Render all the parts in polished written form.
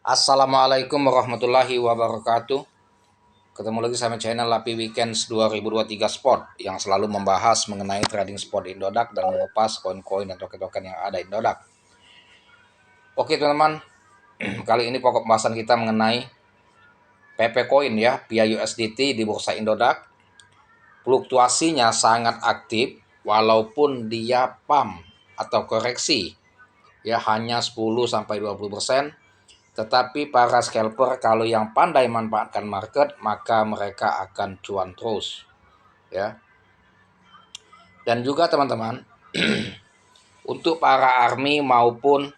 Assalamualaikum warahmatullahi wabarakatuh. Ketemu lagi sama channel Lapi Weekends 2023 Sport yang selalu membahas mengenai trading spot Indodax dan mengupas koin-koin dan token-token yang ada di Indodax. Oke teman-teman, kali ini pokok pembahasan kita mengenai PP Coin ya, via USDT di bursa Indodax. Fluktuasinya sangat aktif walaupun dia pump atau koreksi ya hanya 10-20%. Tetapi para scalper kalau yang pandai manfaatkan market maka mereka akan cuan terus ya. Dan juga teman-teman untuk para army maupun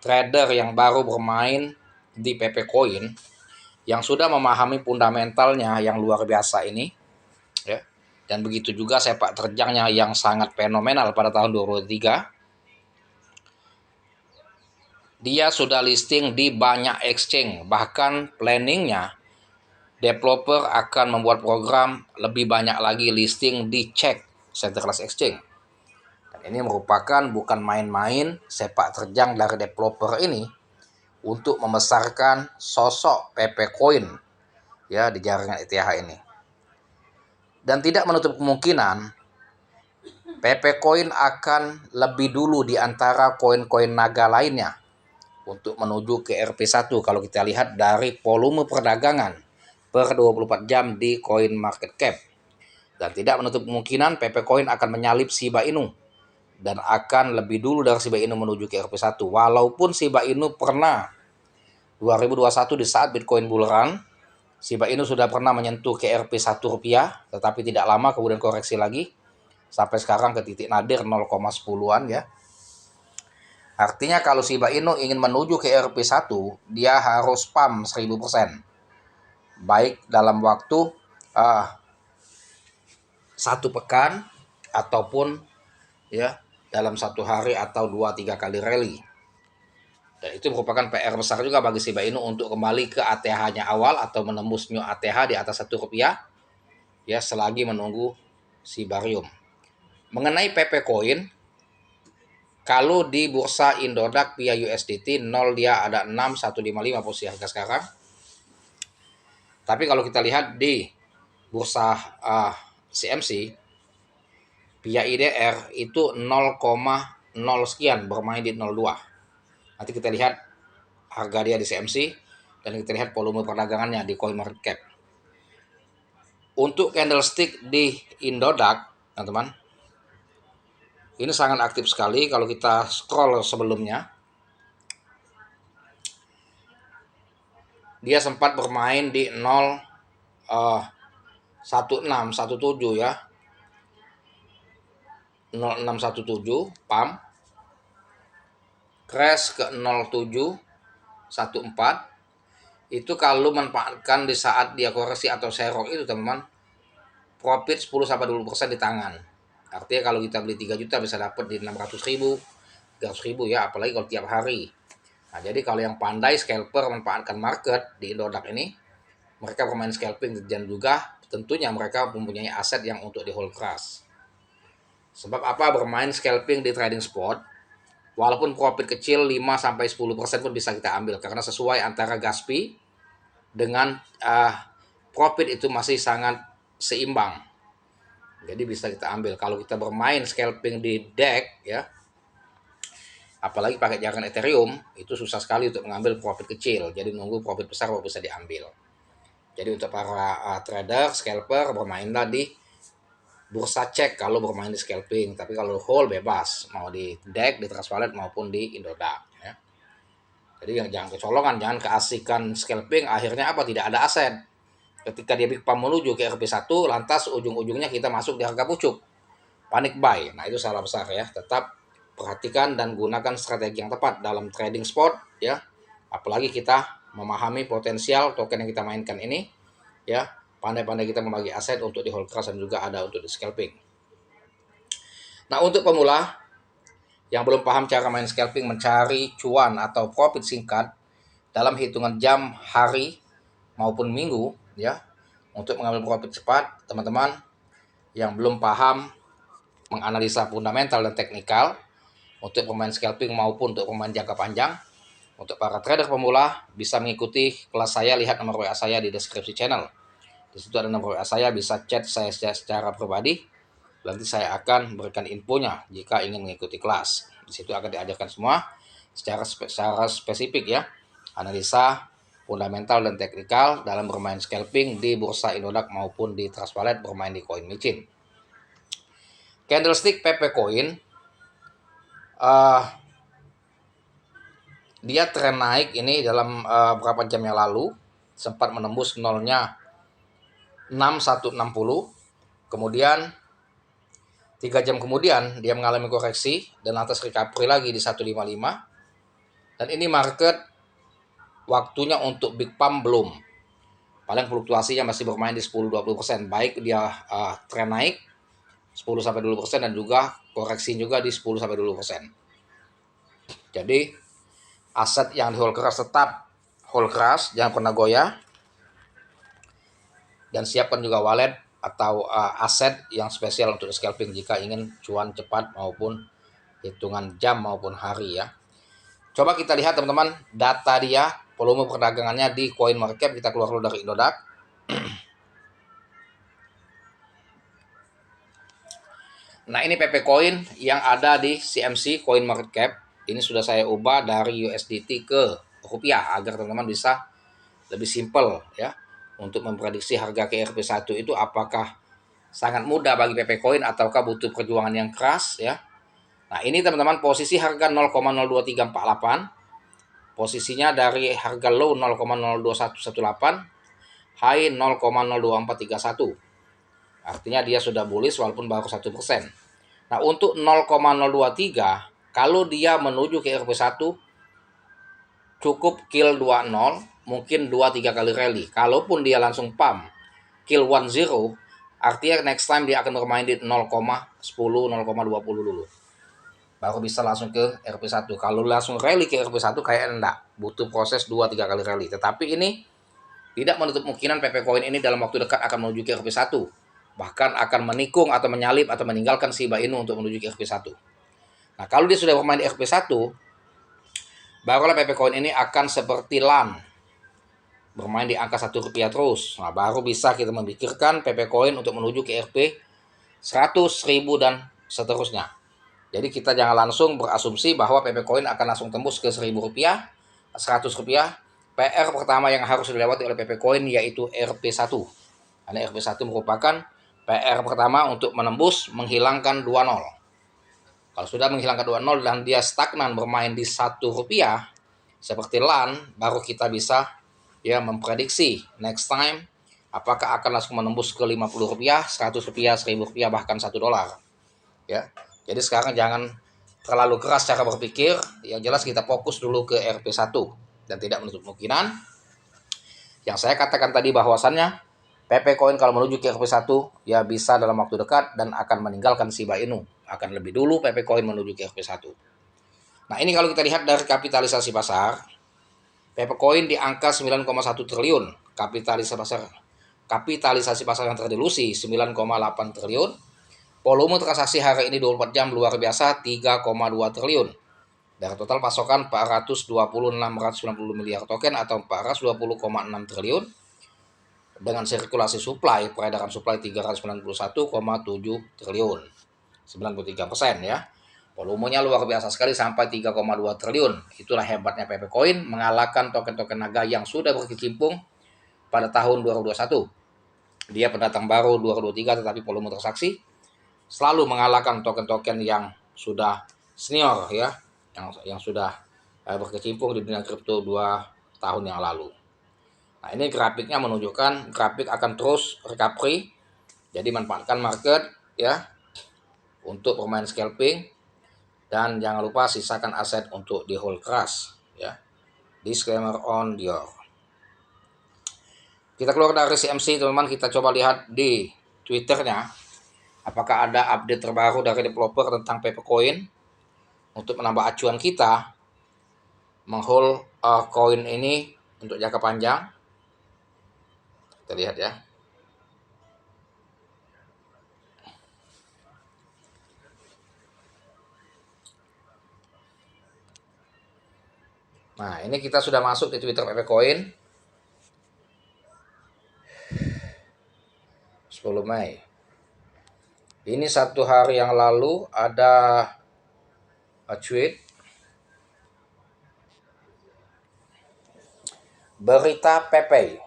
trader yang baru bermain di PP Coin yang sudah memahami fundamentalnya yang luar biasa ini ya. Dan begitu juga sepak terjangnya yang sangat fenomenal pada tahun 2023. Dia sudah listing di banyak exchange, bahkan planningnya developer akan membuat program lebih banyak lagi listing di CHEQ Centralized Exchange. Dan ini merupakan bukan main-main sepak terjang dari developer ini untuk membesarkan sosok PP Coin ya di jaringan ETH ini. Dan tidak menutup kemungkinan PP Coin akan lebih dulu di antara koin-koin naga lainnya untuk menuju ke RP1 kalau kita lihat dari volume perdagangan per 24 jam di Coin Market Cap. Dan tidak menutup kemungkinan PP Coin akan menyalip Shiba Inu dan akan lebih dulu dari Shiba Inu menuju ke RP1. Walaupun Shiba Inu pernah 2021 di saat Bitcoin bull run, Shiba Inu sudah pernah menyentuh ke RP1 rupiah, tetapi tidak lama kemudian koreksi lagi sampai sekarang ke titik nadir 0,10-an ya. Artinya kalau Shiba Inu ingin menuju ke RP1, dia harus pump 1000%. Baik dalam waktu satu pekan ataupun ya dalam satu hari atau 2-3 kali rally. Dan itu merupakan PR besar juga bagi Shiba Inu untuk kembali ke ATH-nya awal atau menembus new ATH di atas Rp1 ya selagi menunggu Shibarium. Mengenai PP Coin, kalau di bursa Indodax via USDT 0 dia ada 6155 posisi harga sekarang. Tapi kalau kita lihat di bursa CMC via IDR itu 0,0 sekian bermain di 02. Nanti kita lihat harga dia di CMC dan kita lihat volume perdagangannya di CoinMarketCap. Untuk candlestick di Indodax, teman-teman, ini sangat aktif sekali. Kalau kita scroll sebelumnya, dia sempat bermain di 0,1617 ya. 0,617 pump, crash ke 0,714. Itu kalau manfaatkan di saat dia koreksi atau serong itu teman-teman, profit 10-20% di tangan. Artinya kalau kita beli 3 juta bisa dapat di 600.000, 300.000 ya, apalagi kalau tiap hari. Nah, jadi kalau yang pandai scalper memanfaatkan market di Indodax ini, mereka bermain scalping dan juga tentunya mereka mempunyai aset yang untuk di hold crush. Sebab apa bermain scalping di trading spot? Walaupun profit kecil 5-10% pun bisa kita ambil karena sesuai antara gas fee dengan profit itu masih sangat seimbang. Jadi bisa kita ambil. Kalau kita bermain scalping di DEX ya, apalagi pakai jaringan Ethereum, itu susah sekali untuk mengambil profit kecil. Jadi nunggu profit besar baru bisa diambil. Jadi untuk para trader, scalper bermainlah di bursa cek kalau bermain di scalping. Tapi kalau hold bebas, mau di DEX, di Trust Wallet maupun di Indodax ya. Jadi jangan kecolongan, jangan keasikan scalping akhirnya apa? Tidak ada aset. Ketika dia big pump menuju ke RP1, lantas ujung-ujungnya kita masuk di harga pucuk. Panic buy. Nah, itu salah besar ya. Tetap perhatikan dan gunakan strategi yang tepat dalam trading spot ya. Apalagi kita memahami potensial token yang kita mainkan ini ya. Pandai-pandai kita membagi aset untuk di hold crush dan juga ada untuk di scalping. Nah, untuk pemula yang belum paham cara main scalping, mencari cuan atau profit singkat dalam hitungan jam, hari maupun minggu ya, untuk mengambil profit cepat, teman-teman yang belum paham menganalisa fundamental dan teknikal untuk pemain scalping maupun untuk pemain jangka panjang, Untuk para trader pemula bisa mengikuti kelas saya, lihat nomor WA saya di deskripsi channel. Di situ ada nomor WA saya, bisa chat saya secara pribadi. Nanti saya akan berikan infonya jika ingin mengikuti kelas. Di situ akan diajarkan semua secara spesifik ya, analisa fundamental dan teknikal dalam bermain scalping di bursa Indodax maupun di Trust Wallet bermain di koin micin. Candlestick PP Coin dia tren naik ini dalam beberapa jam yang lalu, sempat menembus nolnya 6160, kemudian 3 jam kemudian dia mengalami koreksi dan lantas recovery lagi di 155, dan ini market waktunya untuk big pump belum, paling fluktuasinya masih bermain di 10-20%, baik dia tren naik 10-20% dan juga koreksi juga di 10-20%. Jadi aset yang di hold keras tetap hold keras, jangan pernah goyah, dan siapkan juga wallet atau aset yang spesial untuk scalping jika ingin cuan cepat maupun hitungan jam maupun hari ya. Coba kita lihat teman-teman data dia, volume perdagangannya di CoinMarketCap. Kita keluar dulu dari Indodax. Nah, ini PP Coin yang ada di CMC CoinMarketCap. Ini sudah saya ubah dari USDT ke rupiah agar teman-teman bisa lebih simpel ya untuk memprediksi harga KRP1 itu apakah sangat mudah bagi PP Coin ataukah butuh perjuangan yang keras ya. Nah, ini teman-teman posisi harga 0,02348, posisinya dari harga low 0,02118, high 0,02431. Artinya dia sudah bullish walaupun baru 1%. Nah, untuk 0,023 kalau dia menuju ke RP1 cukup kill 20, mungkin 2-3 kali rally. Kalaupun dia langsung pump kill 10, artinya next time dia akan bermain di 0,10, 0,20 dulu. Baru bisa langsung ke RP1. Kalau langsung rally ke RP1 kayak enggak, butuh proses 2-3 kali rally. Tetapi ini tidak menutup kemungkinan PP Coin ini dalam waktu dekat akan menuju ke RP1. Bahkan akan menikung atau menyalip atau meninggalkan Shiba Inu untuk menuju ke RP1. Nah, kalau dia sudah bermain di RP1, barulah PP Coin ini akan seperti LAN, bermain di angka Rp1 terus. Nah, baru bisa kita memikirkan PP Coin untuk menuju ke RP 100, 1000 dan seterusnya. Jadi kita jangan langsung berasumsi bahwa PP Coin akan langsung tembus ke Rp1.000, Rp100. PR pertama yang harus dilewati oleh PP Coin yaitu RP1. Karena RP1 merupakan PR pertama untuk menembus menghilangkan 20. Kalau sudah menghilangkan 20 dan dia stagnan bermain di Rp1 seperti LAN, baru kita bisa ya memprediksi next time apakah akan langsung menembus ke Rp50, Rp100, Rp1000, bahkan $1 ya. Jadi sekarang jangan terlalu keras cara berpikir, yang jelas kita fokus dulu ke RP1 dan tidak menutup kemungkinan yang saya katakan tadi bahwasannya PP Coin kalau menuju ke RP1 ya bisa dalam waktu dekat dan akan meninggalkan Shiba Inu. Akan lebih dulu PP Coin menuju ke RP1. Nah, ini kalau kita lihat dari kapitalisasi pasar, PP Coin di angka 9,1 triliun, kapitalisasi pasar yang terdilusi 9,8 triliun, volume transaksi hari ini 24 jam luar biasa 3,2 triliun. Dari total pasokan 426.690 miliar token atau 420,6 triliun. Dengan sirkulasi supply, peredaran supply 391,7 triliun. 93% ya. Volumenya luar biasa sekali sampai 3,2 triliun. Itulah hebatnya PP Coin mengalahkan token-token naga yang sudah berkecimpung pada tahun 2021. Dia pendatang baru 2023 tetapi volume transaksi selalu mengalahkan token-token yang sudah senior ya, yang sudah berkecimpung di dunia kripto 2 tahun yang lalu. Nah, ini grafiknya menunjukkan grafik akan terus recovery. Jadi manfaatkan market ya untuk bermain scalping dan jangan lupa sisakan aset untuk di hold keras ya. Disclaimer on Dior. Kita keluar dari CMC teman-teman, kita coba lihat di Twitternya apakah ada update terbaru dari developer tentang PP Coin untuk menambah acuan kita menghold koin ini untuk jangka panjang. Kita lihat ya. Nah, ini kita sudah masuk di Twitter PP Coin 10 Mei. Ini 1 hari yang lalu ada tweet berita PP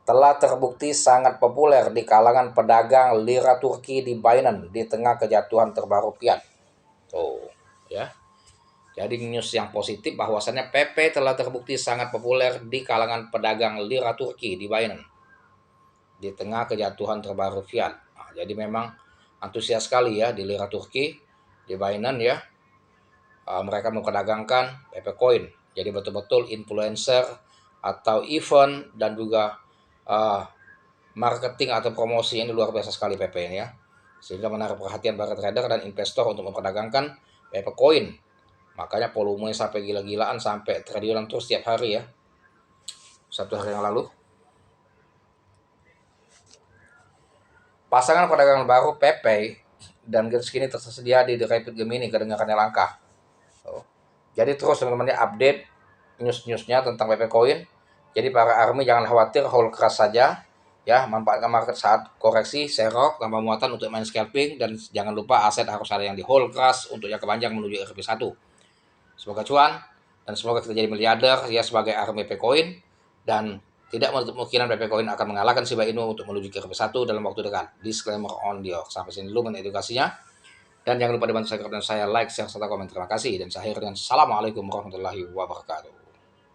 telah terbukti sangat populer di kalangan pedagang lira Turki di Binance di tengah kejatuhan terbaru fiat. Tuh, ya. Jadi news yang positif bahwasannya PP telah terbukti sangat populer di kalangan pedagang lira Turki di Binance di tengah kejatuhan terbaru fiat. Nah, jadi memang antusias sekali ya di lira Turki di Binance ya. Mereka memperdagangkan PP Coin. Jadi betul-betul influencer atau event dan juga marketing atau promosi ini luar biasa sekali PP ini ya. Sehingga menarik perhatian para trader dan investor untuk memperdagangkan PP Coin. Makanya volumenya sampai gila-gilaan, sampai triliunan terus setiap hari ya. 1 hari yang lalu. Pasangan perdagangan baru PP dan Genshin kini tersedia di The Rapid Gemini, kedengarannya langka. Jadi terus teman-teman update news-newsnya tentang PP Coin. Jadi para army jangan khawatir, hold keras saja ya, manfaatkan market saat koreksi, serok tanpa muatan untuk main scalping, dan jangan lupa aset harus ada yang di hold keras untuk jangka panjang menuju RP1. Semoga cuan dan semoga kita jadi miliarder ya sebagai army PP Coin, dan tidak menutup kemungkinan PP Coin akan mengalahkan Shiba Inu untuk menuju ke RP1 dalam waktu dekat. Disclaimer on Dior. Sampai sini dulu edukasinya. Dan jangan lupa dibantu subscribe dan saya like, share, serta komen. Terima kasih. Dan saya akhiri dengan Assalamualaikum warahmatullahi wabarakatuh.